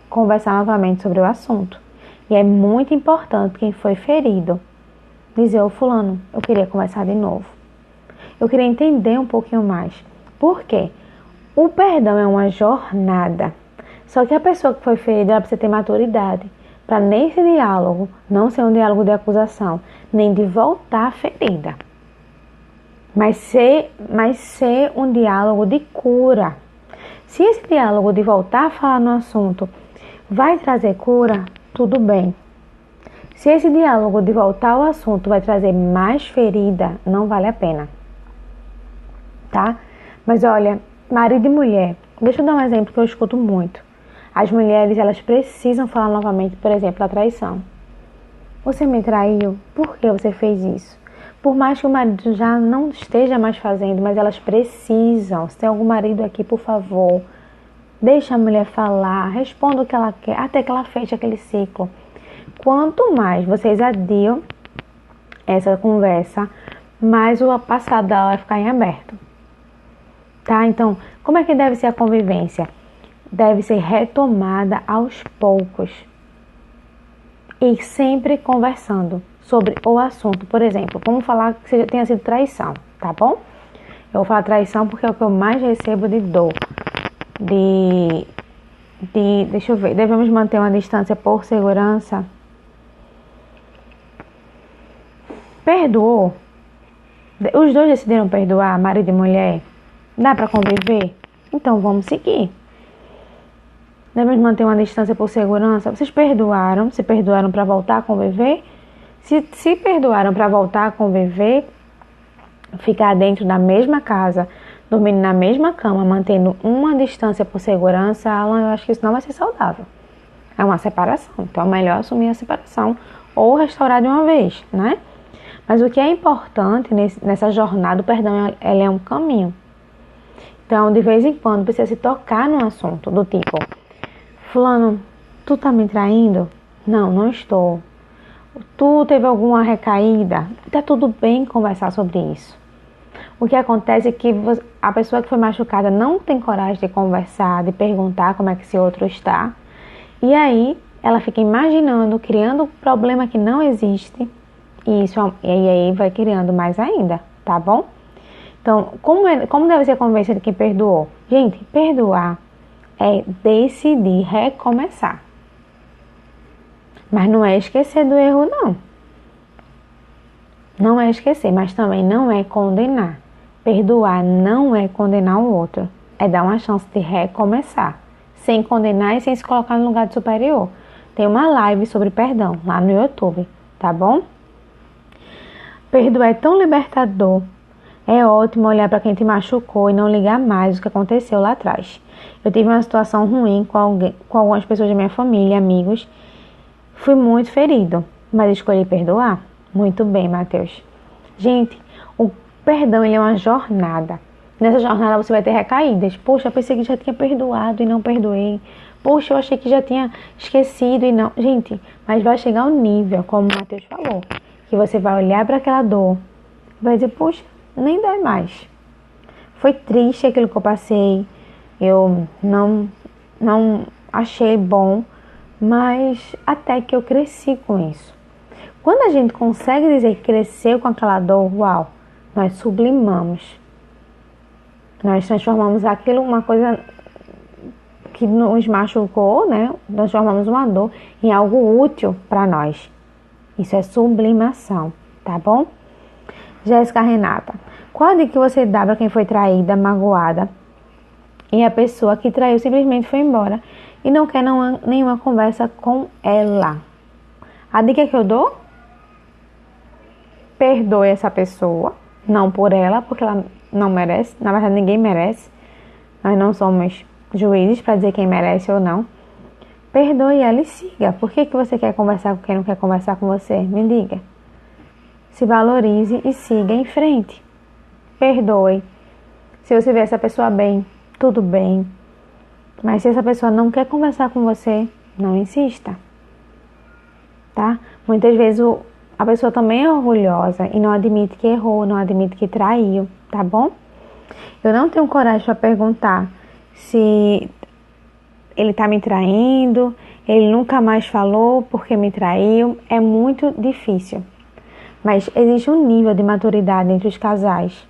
conversar novamente sobre o assunto. E é muito importante quem foi ferido dizer, ô fulano, eu queria conversar de novo. Eu queria entender um pouquinho mais. Por quê? O perdão é uma jornada. Só que a pessoa que foi ferida ela precisa ter maturidade para nesse diálogo não ser um diálogo de acusação, nem de voltar ferida. Mas ser um diálogo de cura. Se esse diálogo de voltar a falar no assunto vai trazer cura, tudo bem. Se esse diálogo de voltar ao assunto vai trazer mais ferida, não vale a pena. Tá? Mas olha, marido e mulher, deixa eu dar um exemplo que eu escuto muito. As mulheres, elas precisam falar novamente, por exemplo, a traição. Você me traiu? Por que você fez isso? Por mais que o marido já não esteja mais fazendo, mas elas precisam. Se tem algum marido aqui, por favor, deixa a mulher falar, responda o que ela quer, até que ela feche aquele ciclo. Quanto mais vocês adiam essa conversa, mais o passado dela vai ficar em aberto. Tá? Então, como é que deve ser a convivência? Deve ser retomada aos poucos. E sempre conversando sobre o assunto. Por exemplo, vamos falar que tenha sido traição, tá bom? Eu vou falar traição porque é o que eu mais recebo de dor. deixa eu ver, devemos manter uma distância por segurança. Perdoou? Os dois decidiram perdoar, marido e mulher? Dá pra conviver? Então vamos seguir. Devemos manter uma distância por segurança. Vocês perdoaram? Se perdoaram para voltar a conviver? Se perdoaram para voltar a conviver, ficar dentro da mesma casa, dormindo na mesma cama, mantendo uma distância por segurança, Alan, eu acho que isso não vai ser saudável. É uma separação. Então é melhor assumir a separação ou restaurar de uma vez, né? Mas o que é importante nessa jornada, o perdão, ele é um caminho. Então, de vez em quando, precisa se tocar no assunto, do tipo, fulano, tu tá me traindo? Não, não estou. Tu teve alguma recaída? Tá tudo bem conversar sobre isso. O que acontece é que a pessoa que foi machucada não tem coragem de conversar, de perguntar como é que esse outro está. E aí, ela fica imaginando, criando um problema que não existe. E aí vai criando mais ainda, tá bom? Então, como deve ser a convivência de quem perdoou? Gente, perdoar é decidir recomeçar. Mas não é esquecer do erro, não. Não é esquecer, mas também não é condenar. Perdoar não é condenar o outro. É dar uma chance de recomeçar. Sem condenar e sem se colocar no lugar de superior. Tem uma live sobre perdão lá no YouTube, tá bom? Perdoar é tão libertador. É ótimo olhar para quem te machucou e não ligar mais o que aconteceu lá atrás. Eu tive uma situação ruim com algumas pessoas da minha família, amigos. Fui muito ferido, mas escolhi perdoar. Muito bem, Matheus. Gente, o perdão ele é uma jornada. Nessa jornada você vai ter recaídas. Poxa, eu pensei que já tinha perdoado e não perdoei. Poxa, eu achei que já tinha esquecido e não. Gente, mas vai chegar um nível, como o Matheus falou, que você vai olhar para aquela dor e vai dizer, poxa, nem dói mais. Foi triste aquilo que eu passei. Eu não achei bom, mas até que eu cresci com isso. Quando a gente consegue dizer que cresceu com aquela dor, uau, nós sublimamos. Nós transformamos aquilo uma coisa que nos machucou, né? Transformamos uma dor em algo útil para nós. Isso é sublimação, tá bom? Jéssica Renata, qual a dica que você dá para quem foi traída, magoada e a pessoa que traiu simplesmente foi embora e não quer nenhuma conversa com ela? A dica que eu dou? Perdoe essa pessoa, não por ela, porque ela não merece. Na verdade, ninguém merece. Nós não somos juízes para dizer quem merece ou não. Perdoe ela e siga. Por que você quer conversar com quem não quer conversar com você? Me diga. Se valorize e siga em frente. Perdoe. Se você vê essa pessoa bem, tudo bem. Mas se essa pessoa não quer conversar com você, não insista. Tá? Muitas vezes a pessoa também é orgulhosa e não admite que errou, não admite que traiu, tá bom? Eu não tenho coragem para perguntar se ele tá me traindo, ele nunca mais falou porque me traiu. É muito difícil. Mas existe um nível de maturidade entre os casais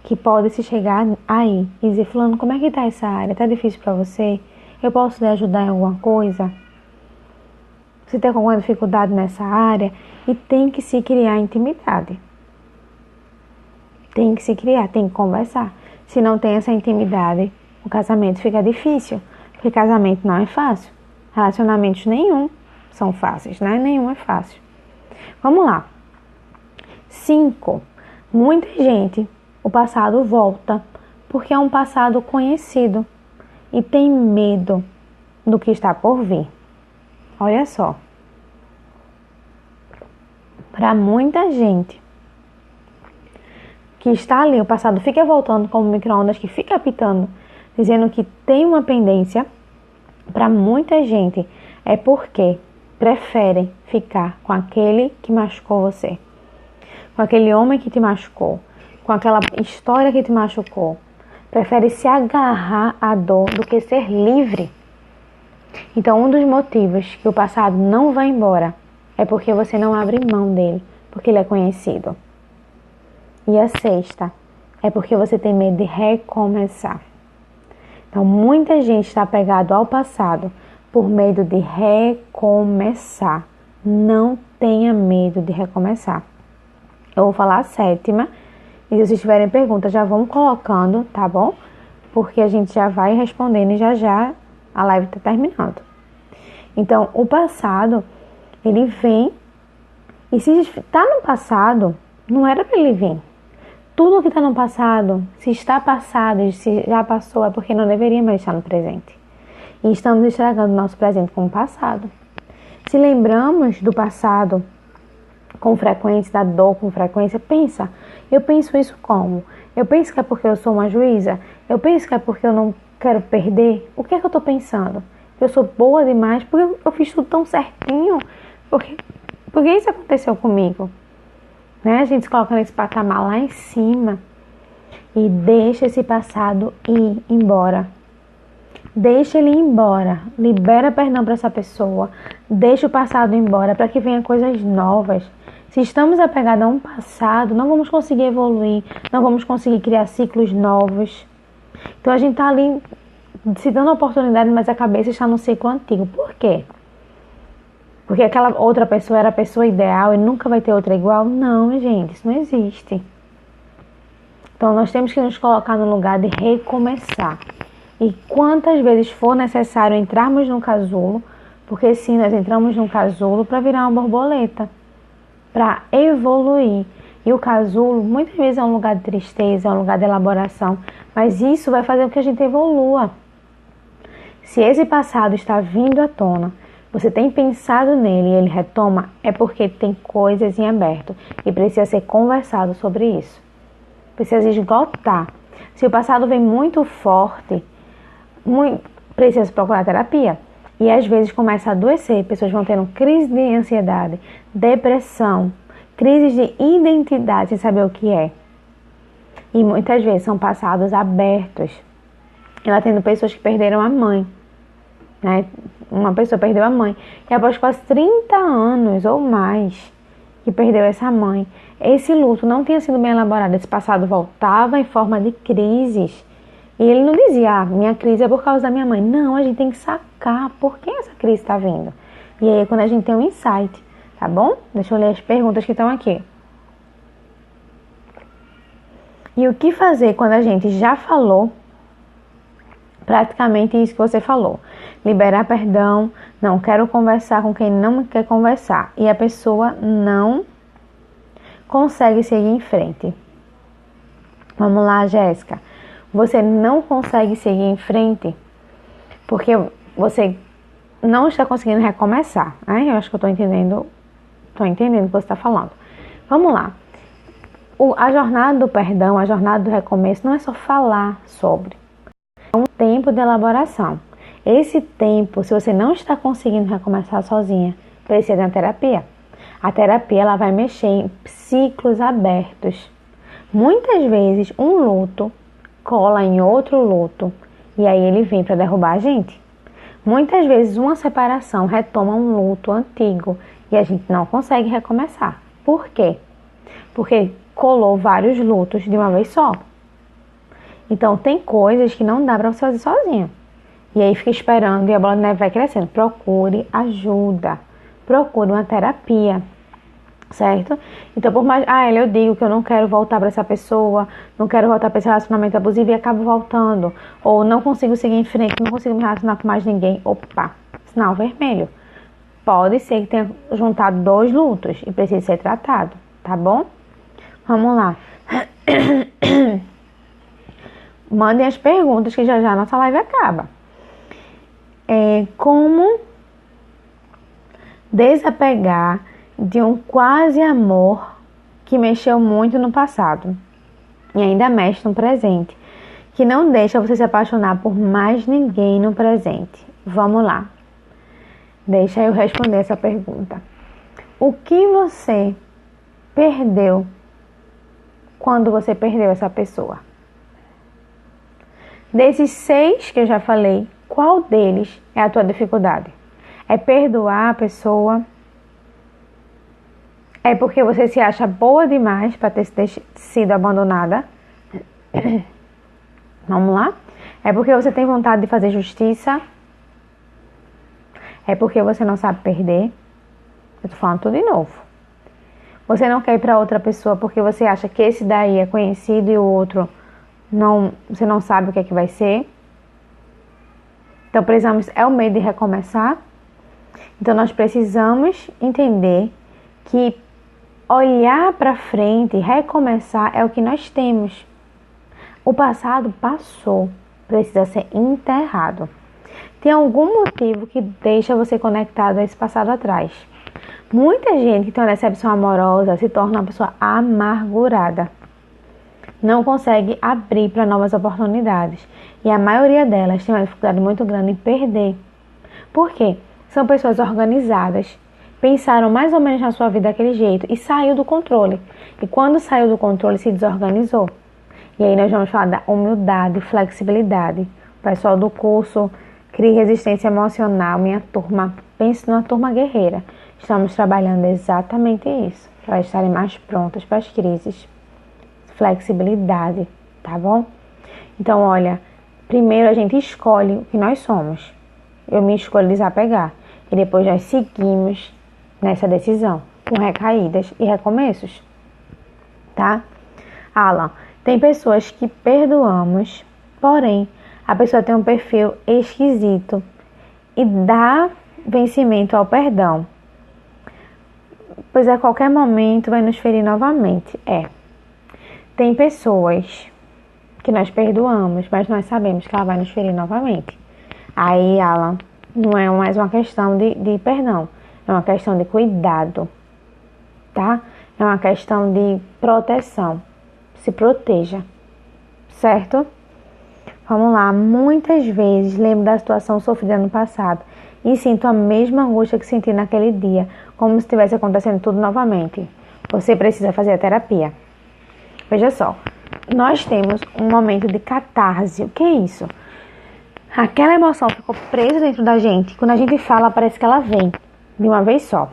que pode se chegar aí e dizer, fulano, como é que tá essa área? Tá difícil para você? Eu posso lhe ajudar em alguma coisa? Você tem alguma dificuldade nessa área? E tem que se criar intimidade. Tem que se criar, tem que conversar. Se não tem essa intimidade, o casamento fica difícil. Porque casamento não é fácil. Relacionamentos nenhum são fáceis, né? Nenhum é fácil. Vamos lá. 5. Muita gente, o passado volta porque é um passado conhecido e tem medo do que está por vir. Olha só. Para muita gente que está ali, o passado fica voltando como micro-ondas que fica apitando, dizendo que tem uma pendência. Para muita gente é porque preferem ficar com aquele que machucou você, com aquele homem que te machucou, com aquela história que te machucou. Prefere se agarrar à dor do que ser livre. Então, um dos motivos que o passado não vai embora é porque você não abre mão dele, porque ele é conhecido. E a 6ª é porque você tem medo de recomeçar. Então, muita gente está apegado ao passado por medo de recomeçar. Não tenha medo de recomeçar. Eu vou falar a sétima, e se vocês tiverem perguntas, já vão colocando, tá bom? Porque a gente já vai respondendo e já a live está terminando. Então, o passado, ele vem, e se está no passado, não era para ele vir. Tudo que está no passado, se está passado e se já passou, é porque não deveria mais estar no presente. E estamos estragando o nosso presente com o passado. Se lembramos do passado com frequência, da dor com frequência, pensa, eu penso isso como? Eu penso que é porque eu sou uma juíza? Eu penso que é porque eu não quero perder? O que é que eu estou pensando? Eu sou boa demais? Porque eu fiz tudo tão certinho? Por que isso aconteceu comigo? Né? A gente se coloca nesse patamar lá em cima e deixa esse passado ir embora. Deixa ele ir embora. Libera perdão para essa pessoa. Deixa o passado ir embora para que venham coisas novas. Se estamos apegados a um passado, não vamos conseguir evoluir, não vamos conseguir criar ciclos novos. Então a gente está ali se dando a oportunidade, mas a cabeça está no ciclo antigo. Por quê? Porque aquela outra pessoa era a pessoa ideal e nunca vai ter outra igual? Não, gente, isso não existe. Então nós temos que nos colocar no lugar de recomeçar. E quantas vezes for necessário entrarmos num casulo, porque sim, nós entramos num casulo para virar uma borboleta, para evoluir. E o casulo muitas vezes é um lugar de tristeza, é um lugar de elaboração, mas isso vai fazer com que a gente evolua. Se esse passado está vindo à tona, você tem pensado nele e ele retoma, é porque tem coisas em aberto e precisa ser conversado sobre isso. Precisa esgotar. Se o passado vem muito forte, precisa procurar terapia. E às vezes começa a adoecer, pessoas vão tendo crise de ansiedade, depressão, crises de identidade sem saber o que é. E muitas vezes são passados abertos. Ela tendo pessoas que perderam a mãe, né? Uma pessoa perdeu a mãe e após quase 30 anos ou mais que perdeu essa mãe, esse luto não tinha sido bem elaborado, esse passado voltava em forma de crises. E ele não dizia, minha crise é por causa da minha mãe. Não, a gente tem que sacar por que essa crise está vindo. E aí é quando a gente tem um insight, tá bom? Deixa eu ler as perguntas que estão aqui. E o que fazer quando a gente já falou praticamente isso que você falou? Liberar perdão, não quero conversar com quem não quer conversar. E a pessoa não consegue seguir em frente. Vamos lá, Jéssica. Você não consegue seguir em frente porque você não está conseguindo recomeçar. Né? Eu acho que eu estou entendendo o que você está falando. Vamos lá. A jornada do perdão, a jornada do recomeço não é só falar sobre. É um tempo de elaboração. Esse tempo, se você não está conseguindo recomeçar sozinha, precisa de uma terapia. A terapia ela vai mexer em ciclos abertos. Muitas vezes um luto cola em outro luto e aí ele vem para derrubar a gente. Muitas vezes uma separação retoma um luto antigo e a gente não consegue recomeçar. Por quê? Porque colou vários lutos de uma vez só. Então tem coisas que não dá para você fazer sozinho. E aí fica esperando e a bola de neve vai crescendo. Procure ajuda. Procure uma terapia. Certo? Então por mais... eu digo que eu não quero voltar para essa pessoa, não quero voltar para esse relacionamento abusivo e acabo voltando. Ou não consigo seguir em frente, não consigo me relacionar com mais ninguém. Opa, sinal vermelho. Pode ser que tenha juntado 2 lutos e precise ser tratado, tá bom? Vamos lá. Mandem as perguntas que já a nossa live acaba. Como desapegar de um quase amor que mexeu muito no passado e ainda mexe no presente, que não deixa você se apaixonar por mais ninguém no presente. Vamos lá. Deixa eu responder essa pergunta. O que você perdeu quando você perdeu essa pessoa? Desses 6 que eu já falei, qual deles é a tua dificuldade? É perdoar a pessoa? É porque você se acha boa demais para ter sido abandonada? Vamos lá? É porque você tem vontade de fazer justiça? É porque você não sabe perder? Eu tô falando tudo de novo. Você não quer ir para outra pessoa porque você acha que esse daí é conhecido e o outro não, você não sabe o que é que vai ser? Então precisamos, é o medo de recomeçar? Então nós precisamos entender que olhar para frente, recomeçar é o que nós temos. O passado passou, precisa ser enterrado. Tem algum motivo que deixa você conectado a esse passado atrás? Muita gente que tem uma decepção amorosa se torna uma pessoa amargurada. Não consegue abrir para novas oportunidades. E a maioria delas tem uma dificuldade muito grande em perder. Por quê? São pessoas organizadas, pensaram mais ou menos na sua vida daquele jeito e saiu do controle. E quando saiu do controle, se desorganizou. E aí nós vamos falar da humildade, flexibilidade. O pessoal do curso Crie Resistência Emocional, minha turma, pense numa turma guerreira. Estamos trabalhando exatamente isso, para estarem mais prontas para as crises. Flexibilidade, tá bom? Então, olha, primeiro a gente escolhe o que nós somos. Eu me escolho desapegar. E depois nós seguimos nessa decisão, com recaídas e recomeços, tá? Alan, tem pessoas que perdoamos, porém, a pessoa tem um perfil esquisito e dá vencimento ao perdão, pois a qualquer momento vai nos ferir novamente. Tem pessoas que nós perdoamos, mas nós sabemos que ela vai nos ferir novamente. Aí, Alan, não é mais uma questão de perdão, é uma questão de cuidado, tá? É uma questão de proteção. Se proteja, certo? Vamos lá, muitas vezes lembro da situação sofrida no passado e sinto a mesma angústia que senti naquele dia, como se estivesse acontecendo tudo novamente. Você precisa fazer a terapia. Veja só, nós temos um momento de catarse. O que é isso? Aquela emoção ficou presa dentro da gente. Quando a gente fala, parece que ela vem de uma vez só.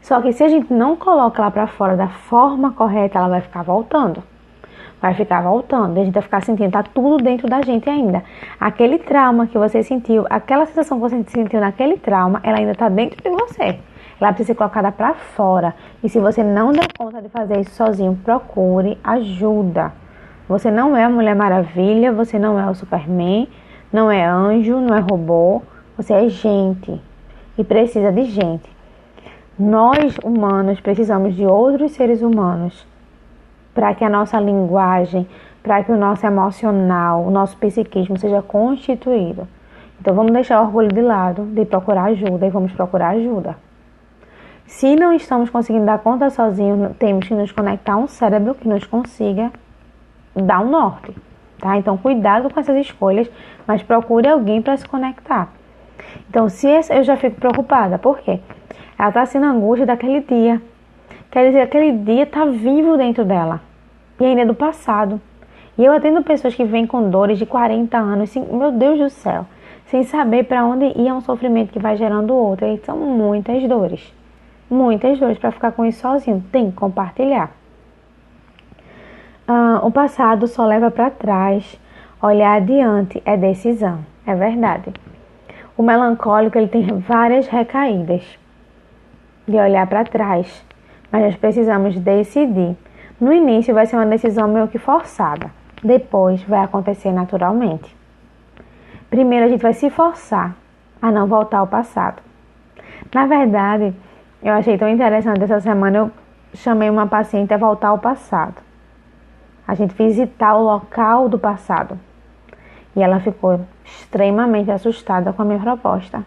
Só que se a gente não coloca ela para fora da forma correta, ela vai ficar voltando. Vai ficar voltando. A gente vai ficar sentindo, tá tudo dentro da gente ainda. Aquele trauma que você sentiu, aquela sensação que você sentiu naquele trauma, ela ainda tá dentro de você. Ela precisa ser colocada para fora. E se você não der conta de fazer isso sozinho, procure ajuda. Você não é a Mulher Maravilha, você não é o Superman, não é anjo, não é robô. Você é gente. E precisa de gente. Nós, humanos, precisamos de outros seres humanos para que a nossa linguagem, para que o nosso emocional, o nosso psiquismo seja constituído. Então vamos deixar o orgulho de lado, de procurar ajuda, e vamos procurar ajuda. Se não estamos conseguindo dar conta sozinhos, temos que nos conectar a um cérebro que nos consiga dar um norte, tá? Então cuidado com essas escolhas, mas procure alguém para se conectar. Então eu já fico preocupada, por quê? Ela está sendo angústia daquele dia. Quer dizer, aquele dia está vivo dentro dela. E ainda é do passado. E eu atendo pessoas que vêm com dores de 40 anos, assim, meu Deus do céu, sem saber para onde ir, é um sofrimento que vai gerando outro. E são muitas dores. Muitas dores para ficar com isso sozinho. Tem que compartilhar. O passado só leva para trás. Olhar adiante é decisão. É verdade. O melancólico, ele tem várias recaídas de olhar para trás. Mas nós precisamos decidir. No início vai ser uma decisão meio que forçada. Depois vai acontecer naturalmente. Primeiro a gente vai se forçar a não voltar ao passado. Na verdade, eu achei tão interessante essa semana, eu chamei uma paciente a voltar ao passado. A gente visitar o local do passado. E ela ficou extremamente assustada com a minha proposta.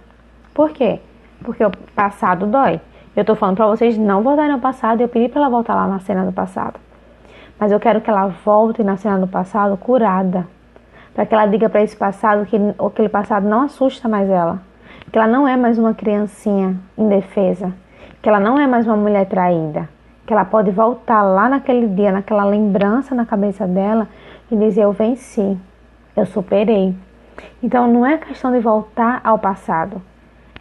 Por quê? Porque o passado dói. Eu tô falando pra vocês não voltarem ao passado, e eu pedi pra ela voltar lá na cena do passado. Mas eu quero que ela volte na cena do passado curada. Para que ela diga para esse passado que aquele passado não assusta mais ela. Que ela não é mais uma criancinha indefesa. Que ela não é mais uma mulher traída. Que ela pode voltar lá naquele dia, naquela lembrança na cabeça dela e dizer: eu venci, eu superei. Então não é questão de voltar ao passado.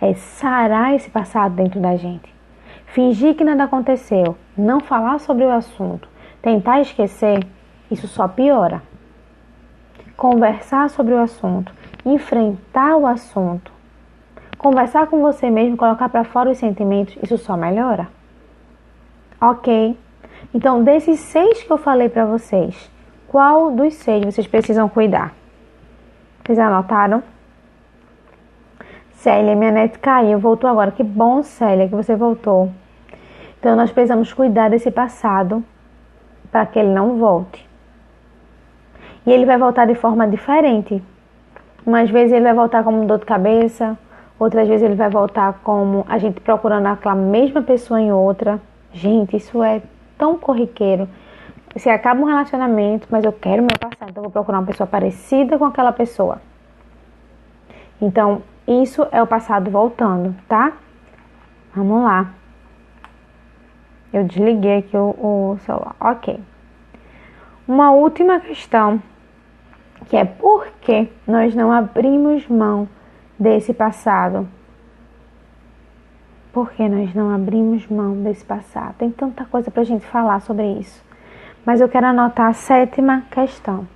É sarar esse passado dentro da gente. Fingir que nada aconteceu, não falar sobre o assunto, tentar esquecer, isso só piora. conversar sobre o assunto, enfrentar o assunto, conversar com você mesmo, colocar para fora os sentimentos, isso só melhora. Ok? Então, desses 6 que eu falei para vocês, qual dos 6 vocês precisam cuidar? Vocês anotaram? Célia, minha net caiu, voltou agora. Que bom, Célia, que você voltou. Então, nós precisamos cuidar desse passado para que ele não volte. E ele vai voltar de forma diferente. Umas vezes ele vai voltar como dor de cabeça, outras vezes ele vai voltar como a gente procurando aquela mesma pessoa em outra. Gente, isso é tão corriqueiro. Se acaba um relacionamento, mas eu quero meu passado, então eu vou procurar uma pessoa parecida com aquela pessoa. Então, isso é o passado voltando, tá? Vamos lá. Eu desliguei aqui o celular. Ok. Uma última questão, que é por que nós não abrimos mão desse passado? Por que nós não abrimos mão desse passado? Tem tanta coisa pra gente falar sobre isso. Mas eu quero anotar a 7ª questão.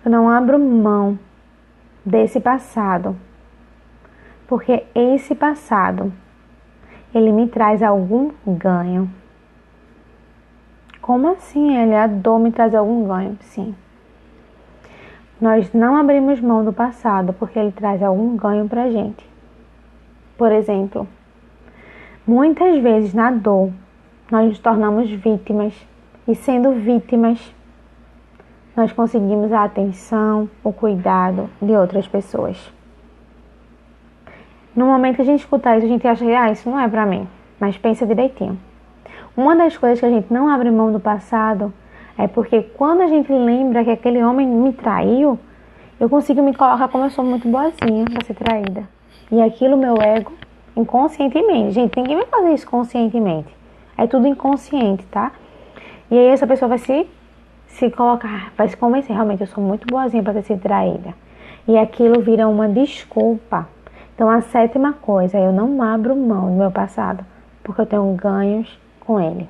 Eu não abro mão desse passado, porque esse passado, ele me traz algum ganho. Como assim, Elia? A dor me traz algum ganho? Sim. Nós não abrimos mão do passado porque ele traz algum ganho pra gente. Por exemplo, muitas vezes na dor, nós nos tornamos vítimas. E sendo vítimas, nós conseguimos a atenção, o cuidado de outras pessoas. No momento que a gente escuta isso, a gente acha que isso não é pra mim. Mas pensa direitinho. Uma das coisas que a gente não abre mão do passado é porque quando a gente lembra que aquele homem me traiu, eu consigo me colocar como eu sou muito boazinha pra ser traída. E aquilo, meu ego, inconscientemente. Gente, ninguém vai fazer isso conscientemente. É tudo inconsciente, tá? E aí essa pessoa vai se colocar, vai se convencer, realmente eu sou muito boazinha para ter sido traída. E aquilo vira uma desculpa. Então a 7ª coisa, eu não abro mão do meu passado, porque eu tenho ganhos com ele.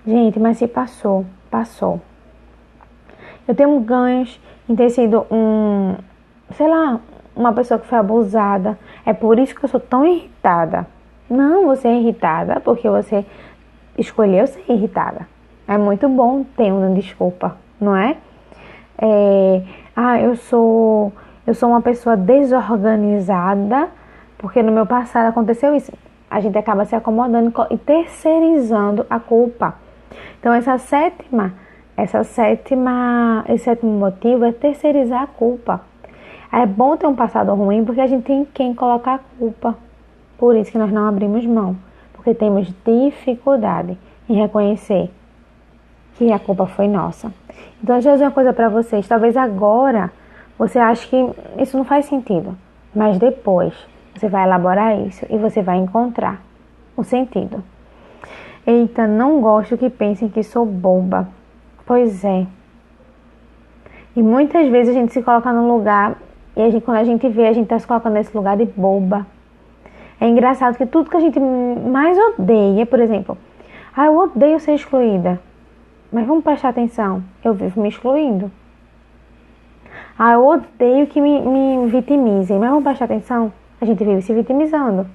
Gente, mas se passou, passou. Eu tenho ganhos em ter sido uma pessoa que foi abusada. É por isso que eu sou tão irritada. Não, você é irritada porque você escolheu ser irritada. É muito bom ter uma desculpa, não é? Eu sou uma pessoa desorganizada porque no meu passado aconteceu isso. A gente acaba se acomodando e terceirizando a culpa. Então esse sétimo motivo é terceirizar a culpa. É bom ter um passado ruim porque a gente tem quem colocar a culpa. Por isso que nós não abrimos mão. Porque temos dificuldade em reconhecer que a culpa foi nossa. Então, deixa eu dizer uma coisa para vocês. Talvez agora você ache que isso não faz sentido. Mas depois você vai elaborar isso e você vai encontrar o sentido. Eita, não gosto que pensem que sou boba. Pois é. E muitas vezes a gente se coloca num lugar e quando a gente vê, a gente está se colocando nesse lugar de boba. É engraçado que tudo que a gente mais odeia, por exemplo, eu odeio ser excluída. Mas vamos prestar atenção, eu vivo me excluindo. Eu odeio que me vitimizem, mas vamos prestar atenção, a gente vive se vitimizando.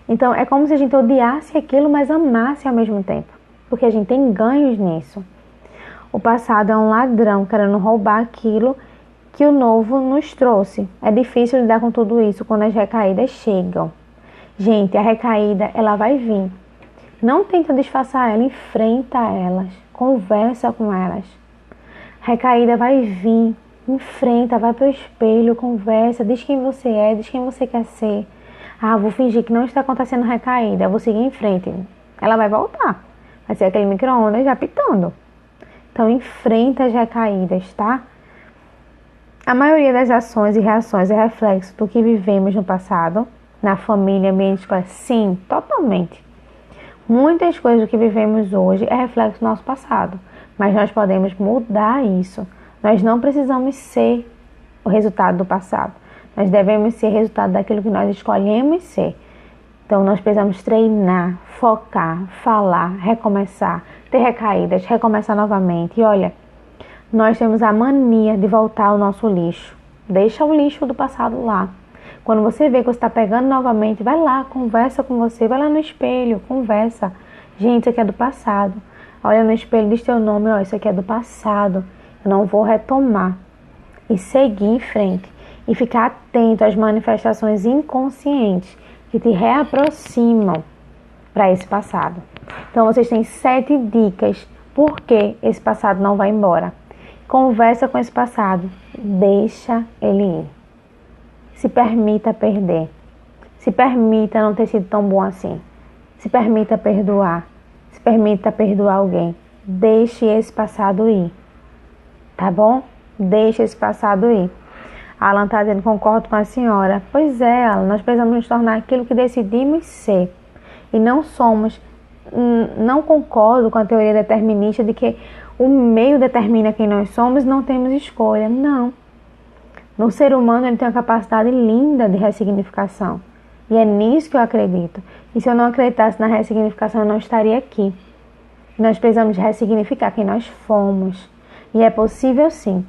Então é como se a gente odiasse aquilo, mas amasse ao mesmo tempo. Porque a gente tem ganhos nisso. O passado é um ladrão querendo roubar aquilo que o novo nos trouxe. É difícil lidar com tudo isso quando as recaídas chegam. Gente, a recaída, ela vai vir. Não tenta disfarçar ela, enfrenta elas. Conversa com elas. A recaída vai vir. Enfrenta, vai pro espelho, conversa, diz quem você é, diz quem você quer ser. Vou fingir que não está acontecendo recaída, eu vou seguir em frente. Ela vai voltar. Vai ser aquele micro-ondas já pitando. Então, enfrenta as recaídas, tá? A maioria das ações e reações é reflexo do que vivemos no passado, na família, ambiente escolar. Sim, totalmente. Muitas coisas do que vivemos hoje é reflexo do nosso passado, mas nós podemos mudar isso. Nós não precisamos ser o resultado do passado. Nós devemos ser resultado daquilo que nós escolhemos ser. Então, nós precisamos treinar, focar, falar, recomeçar, ter recaídas, recomeçar novamente. E olha, Nós temos a mania de voltar ao nosso lixo. Deixa o lixo do passado lá. Quando você vê que você está pegando novamente, vai lá, conversa com você, vai lá no espelho, conversa. Gente, isso aqui é do passado. Olha no espelho, diz teu nome, ó, isso aqui é do passado. Eu não vou retomar. E seguir em frente. E ficar atento às manifestações inconscientes que te reaproximam para esse passado. Então, vocês têm 7 dicas por que esse passado não vai embora. Conversa com esse passado. Deixa ele ir. Se permita perder. Se permita não ter sido tão bom assim. Se permita perdoar. Se permita perdoar alguém. Deixe esse passado ir. Tá bom? Deixe esse passado ir. Alan está dizendo, concordo com a senhora. Pois é, Alan, nós precisamos nos tornar aquilo que decidimos ser. E não somos. Não concordo com a teoria determinista de que o meio determina quem nós somos e não temos escolha. Não. No ser humano ele tem uma capacidade linda de ressignificação. E é nisso que eu acredito. E se eu não acreditasse na ressignificação, eu não estaria aqui. Nós precisamos ressignificar quem nós fomos. E é possível sim.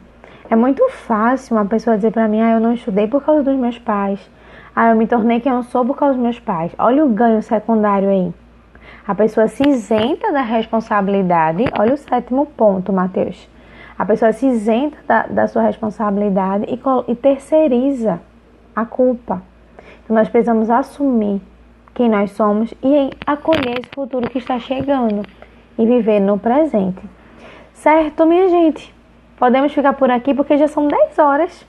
É muito fácil uma pessoa dizer pra mim, eu não estudei por causa dos meus pais. Eu me tornei quem eu sou por causa dos meus pais. Olha o ganho secundário aí. A pessoa se isenta da responsabilidade. Olha o 7º ponto, Mateus. A pessoa se isenta da sua responsabilidade e terceiriza a culpa. Então, nós precisamos assumir quem nós somos e acolher esse futuro que está chegando e viver no presente. Certo, minha gente? Podemos ficar por aqui porque já são 10 horas,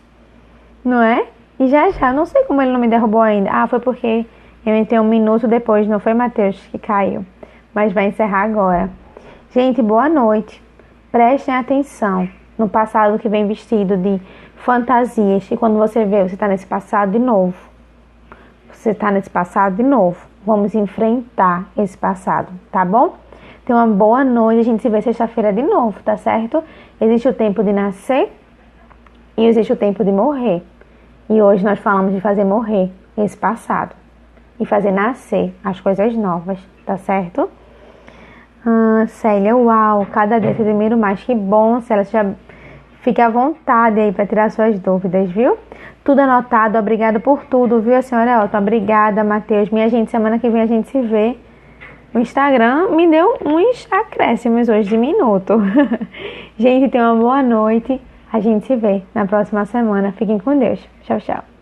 não é? E já, não sei como ele não me derrubou ainda. Foi porque eu entrei 1 minuto depois, não foi, Mateus, que caiu. Mas vai encerrar agora. Gente, boa noite. Prestem atenção no passado que vem vestido de fantasias. E quando você vê, você está nesse passado de novo. Você está nesse passado de novo. Vamos enfrentar esse passado, tá bom? Tenha uma boa noite. A gente se vê sexta-feira de novo, tá certo? Existe o tempo de nascer e existe o tempo de morrer. E hoje nós falamos de fazer morrer esse passado e fazer nascer as coisas novas, tá certo? Célia, uau, cada dia te admiro mais. Que bom, Célia, você já fica à vontade aí para tirar suas dúvidas, viu? Tudo anotado, obrigada por tudo, viu? A senhora Elton, obrigada, Matheus. Minha gente, semana que vem a gente se vê. O Instagram me deu uns acréscimos hoje de minuto. Gente, tenha uma boa noite. A gente se vê na próxima semana. Fiquem com Deus. Tchau, tchau.